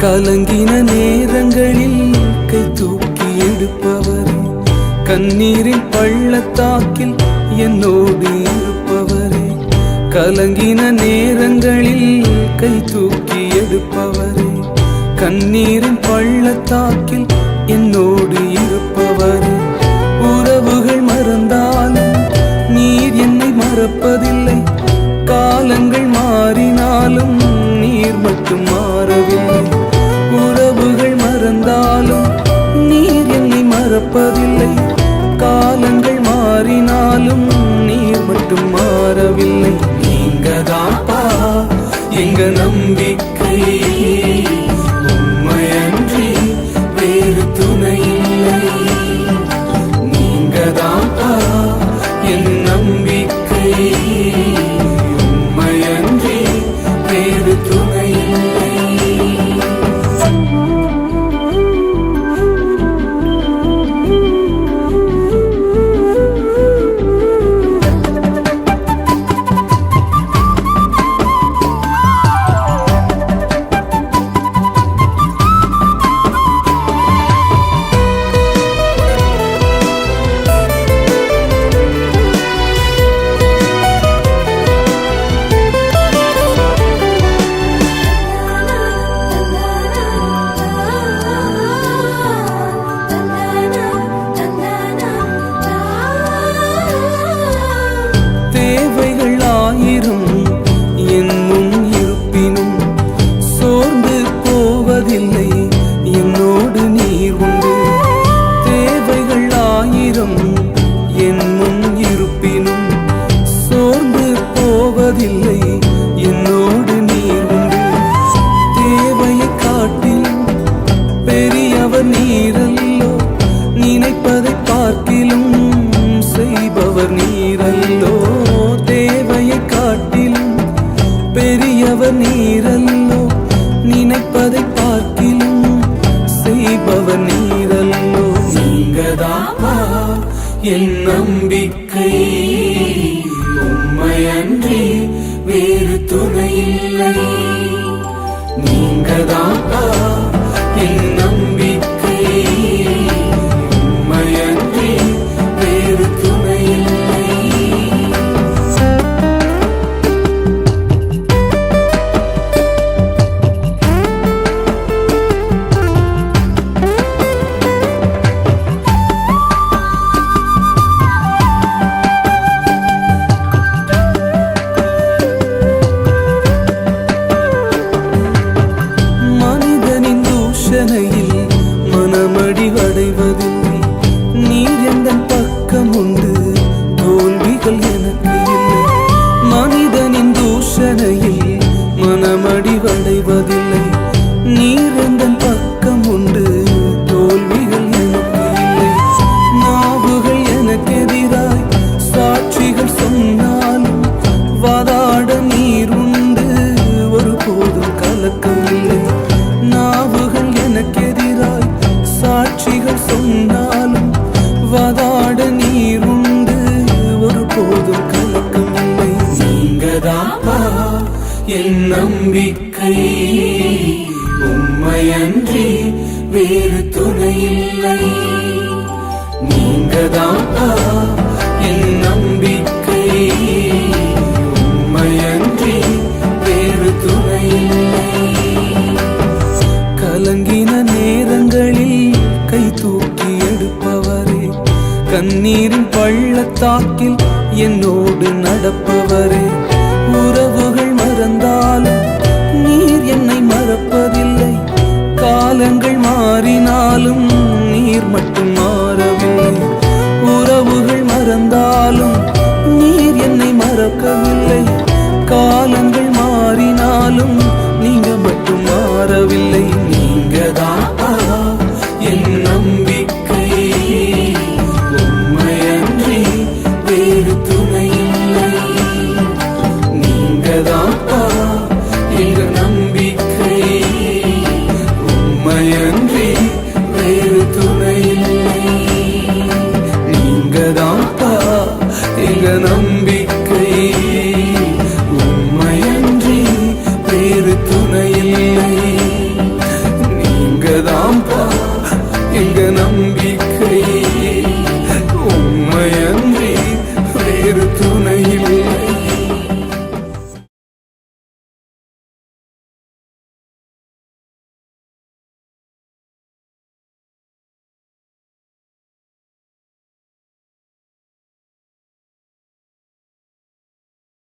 கலங்கின நேரங்களில் கை தூக்கி எடுப்பவரே, கண்ணீரின் பள்ளத்தாக்கில் என்னோடு இருப்பவரே. கலங்கின நேரங்களில் கை தூக்கி எடுப்பவரே, கண்ணீரின் பள்ளத்தாக்கில் என்னோடு இருப்பவரே. உறவுகள் மறந்தாலும் நீர் என்னை மறப்பதில்லை, காலங்கள் மாறினாலும் நீர் மட்டும் மாறவில்லை. உறவுகள் மறந்தாலும் நீர் என்னை மறப்பதில்லை, காலங்கள் மாறினாலும் நீர் மட்டும் மாறவில்லை. நீங்கதான்ப்பா எங்க நம்பிக்கை, உம்மையன்றி வேறு துணை இல்லை. நீங்கதான்ப்பா என் நம்பிக்கை, உம்மையன்றி வேறு துணை இல்லை. என்னோடு நீர் உண்டு. தேவைகள் ஆயிரம் என் முன் இருப்பினும் சோர்ந்து போவதில்லை, என்னோடு நீர் உண்டு. தேவையை காட்டிலும் பெரியவர் நீரல்லோ, நினைப்பதை பார்க்கிலும் செய்பவர் நீரல்லோ. தேவையை காட்டிலும் பெரியவர் நீரல்லோ, நினைப்பதை பார்க்கிலும் செய்பவர் நீரல்லோ. நீங்கதான்ப்பா என் நம்பிக்கை, உம்மையன்றி வேறு துணை இல்லை. நீங்கதான்ப்பா என் நம்பிக்கை, உம்மையன்றி வேறு துணை இல்லை. மனமடிவடைவதில்லை, நீர் எந்தன் பக்கம் உண்டு, தோல்விகள் எனக்கு இல்லை. மனிதனின் தூஷணையில் மனமடிவடைவதில்லை, நீர் எந்தன் பக்கம் உண்டு, தோல்விகள் எனக்கு இல்லை. நாவுகள் எனக்கு எதிராய் சாட்சிகள் சொன்னாலும் வாதாட நீர் உண்டு, ஒருபோதும் கலக்கம் இல்லை. நாவுகள் எனக்கு எதிராய் சாட்சிகள் சொன்னாலும் வாதாட நீர் உண்டு, ஒருபோதும் கலக்கம் இல்லை. நீங்கதான்ப்பா என் நம்பிக்கை, உம்மையன்றி வேறு துணை இல்லை. நீங்கதான்ப்பா என் நம்பிக்கை, உம்மையன்றி வேறு துணை இல்லை. கலங்கின நேரங்களில் கை தூக்கி எடுப்பவரே, கண்ணீரின் பள்ளத்தாக்கில் என்னோடு நடப்பவரே.